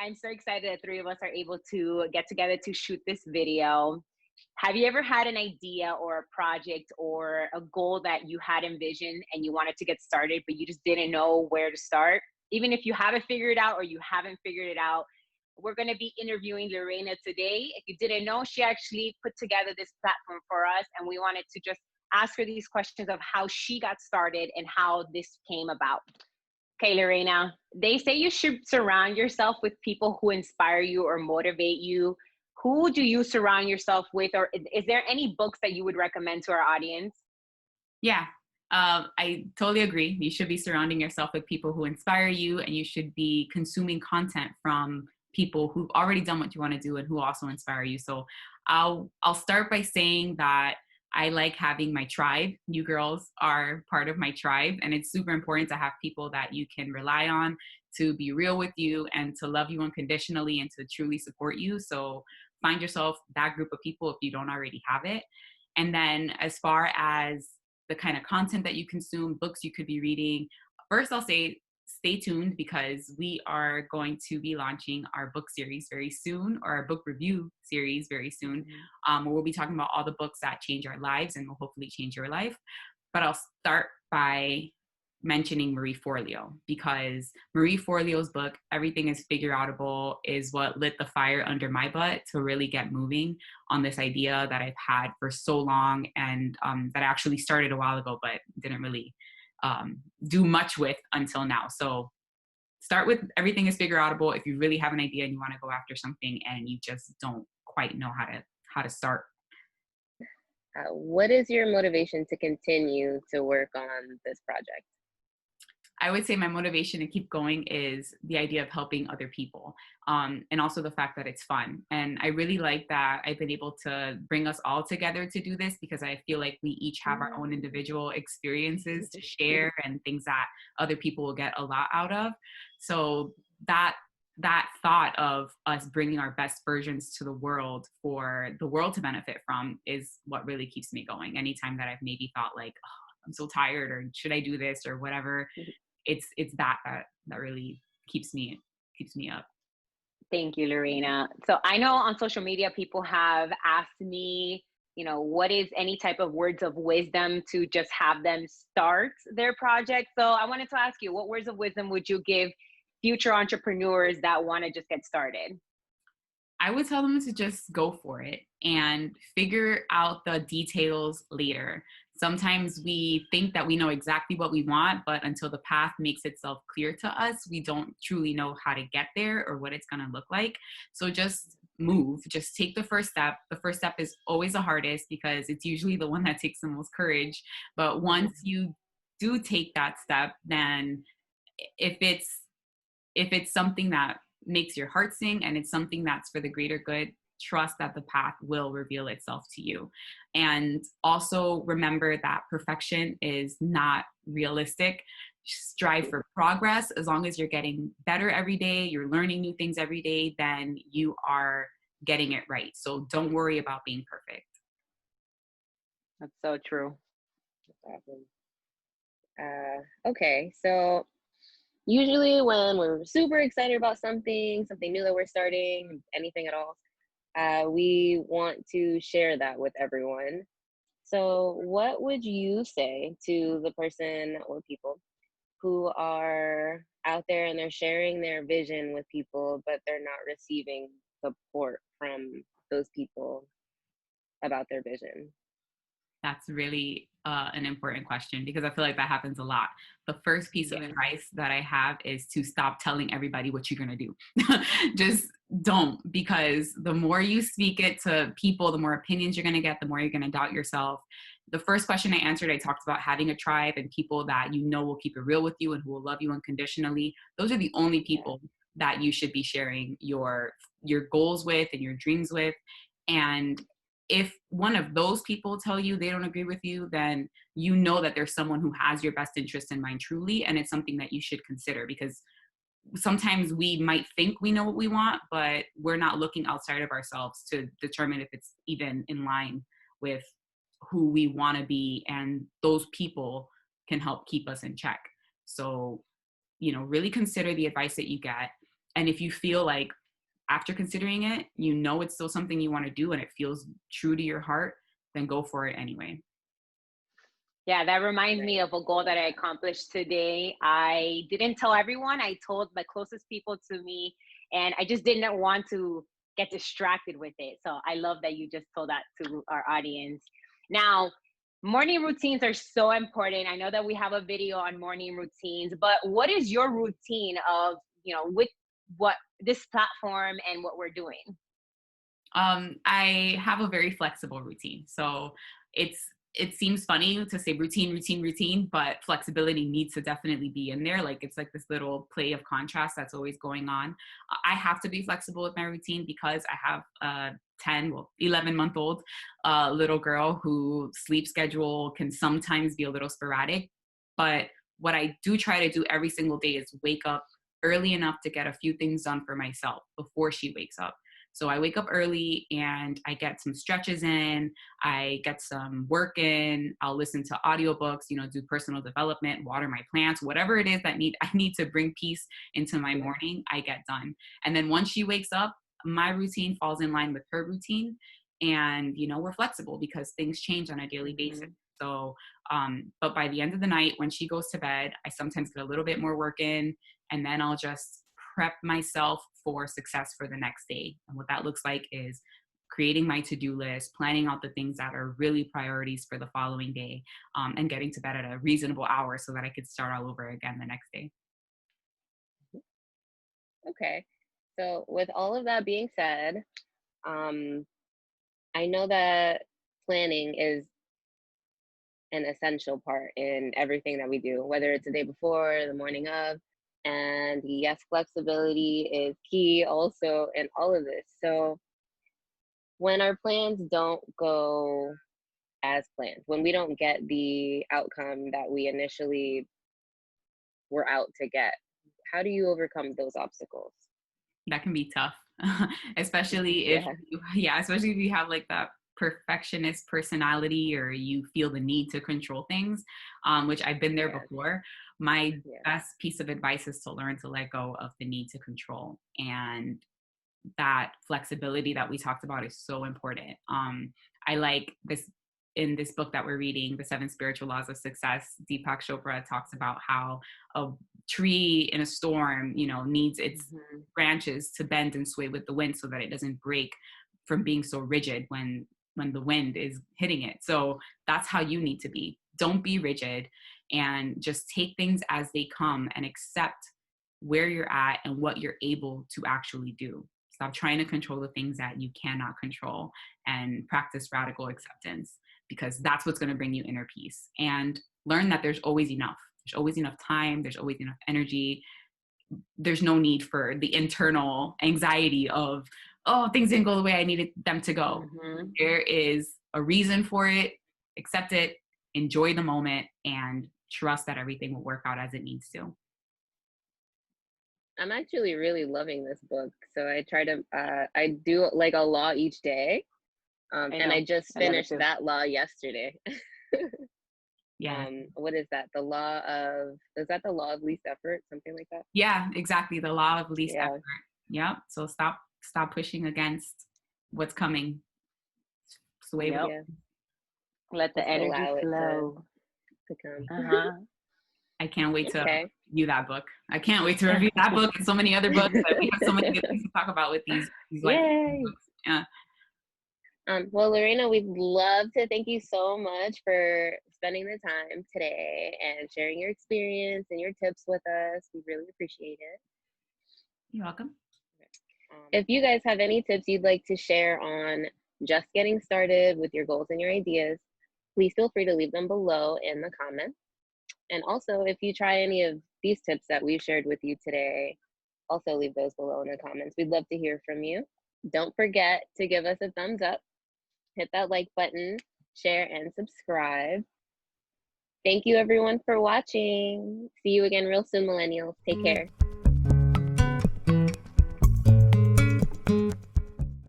I'm so excited that three of us are able to get together to shoot this video. Have you ever had an idea or a project or a goal that you had envisioned and you wanted to get started, but you just didn't know where to start? Even if you haven't figured it out or you haven't figured it out, we're going to be interviewing Lorena today. If you didn't know, she actually put together this platform for us, and we wanted to just ask her these questions of how she got started and how this came about. Okay, Lorena, they say you should surround yourself with people who inspire you or motivate you. Who do you surround yourself with, or is there any books that you would recommend to our audience? Yeah, I totally agree. You should be surrounding yourself with people who inspire you, and you should be consuming content from people who've already done what you want to do and who also inspire you. So I'll start by saying that I like having my tribe. You girls are part of my tribe, and it's super important to have people that you can rely on to be real with you and to love you unconditionally and to truly support you. So find yourself that group of people if you don't already have it. And then as far as the kind of content that you consume, books you could be reading, first I'll say stay tuned, because we are going to be launching our book series very soon, or our book review series very soon, where we'll be talking about all the books that change our lives and will hopefully change your life. But I'll start by mentioning Marie Forleo, because Marie Forleo's book, Everything is Figure Outable, is what lit the fire under my butt to really get moving on this idea that I've had for so long, and that I actually started a while ago, but didn't really do much with until now. So start with Everything is Figure Outable if you really have an idea and you want to go after something and you just don't quite know how to start. What is your motivation to continue to work on this project? I would say my motivation to keep going is the idea of helping other people, and also the fact that it's fun. And I really like that I've been able to bring us all together to do this, because I feel like we each have our own individual experiences to share and things that other people will get a lot out of. So that thought of us bringing our best versions to the world for the world to benefit from is what really keeps me going. Anytime that I've maybe thought like, oh, I'm so tired, or should I do this or whatever, it's that really keeps me up. Thank you, Lorena. So I know on social media, people have asked me, what is any type of words of wisdom to just have them start their project. So I wanted to ask you, what words of wisdom would you give future entrepreneurs that want to just get started? I would tell them to just go for it and figure out the details later. Sometimes we think that we know exactly what we want, but until the path makes itself clear to us, we don't truly know how to get there or what it's going to look like. So just move, just take the first step. The first step is always the hardest, because it's usually the one that takes the most courage. But once you do take that step, then if it's something that makes your heart sing and it's something that's for the greater good, trust that the path will reveal itself to you. And also remember that perfection is not realistic. Strive for progress. As long as you're getting better every day, you're learning new things every day, then you are getting it right. So don't worry about being perfect. That's so true. Okay, so usually when we're super excited about something new that we're starting, anything at all, we want to share that with everyone. So what would you say to the person or people who are out there and they're sharing their vision with people, but they're not receiving support from those people about their vision? That's really an important question, because I feel like that happens a lot. The first piece of advice that I have is to stop telling everybody what you're going to do. Just don't, because the more you speak it to people, the more opinions you're going to get, the more you're going to doubt yourself. The first question I answered, I talked about having a tribe and people that you know will keep it real with you and who will love you unconditionally. Those are the only people that you should be sharing your goals with and your dreams with. And if one of those people tell you they don't agree with you, then you know that there's someone who has your best interest in mind truly, and it's something that you should consider, because sometimes we might think we know what we want, but we're not looking outside of ourselves to determine if it's even in line with who we want to be, and those people can help keep us in check. So, really consider the advice that you get. And if you feel like after considering it, you know it's still something you want to do and it feels true to your heart, then go for it anyway. Yeah, that reminds me of a goal that I accomplished today. I didn't tell everyone, I told my closest people to me, and I just didn't want to get distracted with it. So I love that you just told that to our audience. Now, morning routines are so important. I know that we have a video on morning routines, but what is your routine of, with what this platform and what we're doing? I have a very flexible routine. So it seems funny to say routine, but flexibility needs to definitely be in there. Like it's like this little play of contrast that's always going on. I have to be flexible with my routine because I have a 11-month-old little girl who sleep schedule can sometimes be a little sporadic. But what I do try to do every single day is wake up early enough to get a few things done for myself before she wakes up. So I wake up early and I get some stretches in, I get some work in, I'll listen to audiobooks, do personal development, water my plants, whatever it is that I need to bring peace into my morning, I get done. And then once she wakes up, my routine falls in line with her routine. And, we're flexible because things change on a daily basis. So, but by the end of the night, when she goes to bed, I sometimes get a little bit more work in, and then I'll just prep myself for success for the next day. And what that looks like is creating my to-do list, planning out the things that are really priorities for the following day, and getting to bed at a reasonable hour so that I could start all over again the next day. Okay. So with all of that being said, I know that planning is an essential part in everything that we do, whether it's the day before, the morning of. And yes, flexibility is key also in all of this. So when our plans don't go as planned, when we don't get the outcome that we initially were out to get, how do you overcome those obstacles? That can be tough, especially if especially if you have like that perfectionist personality or you feel the need to control things, which I've been there before. My best piece of advice is to learn to let go of the need to control, and that flexibility that we talked about is so important. I like this in this book that we're reading, The 7 Spiritual Laws of Success. Deepak Chopra talks about how a tree in a storm, needs its branches to bend and sway with the wind so that it doesn't break from being so rigid when the wind is hitting it. So that's how you need to be. Don't be rigid and just take things as they come and accept where you're at and what you're able to actually do. Stop trying to control the things that you cannot control and practice radical acceptance, because that's what's going to bring you inner peace. And learn that there's always enough. There's always enough time. There's always enough energy. There's no need for the internal anxiety of, oh, things didn't go the way I needed them to go. There is a reason for it. Accept it, enjoy the moment, and trust that everything will work out as it needs to. I'm actually really loving this book. So I try to, I do like a law each day. And I just finished that law yesterday. Yeah. What is that? Is that the law of least effort? Something like that? Yeah, exactly. The law of least effort. Yep. So stop pushing against what's coming. Sway with it. Let the energy flow. To come. I can't wait to review that book. I can't wait to review that book and so many other books. We have so many good things to talk about with these books. Yeah. Well, Lorena, we'd love to thank you so much for spending the time today and sharing your experience and your tips with us. We really appreciate it. You're welcome. If you guys have any tips you'd like to share on just getting started with your goals and your ideas, please feel free to leave them below in the comments. And also, if you try any of these tips that we've shared with you today, also leave those below in the comments. We'd love to hear from you. Don't forget to give us a thumbs up, hit that like button, share, and subscribe. Thank you, everyone, for watching. See you again real soon, millennials. Take care.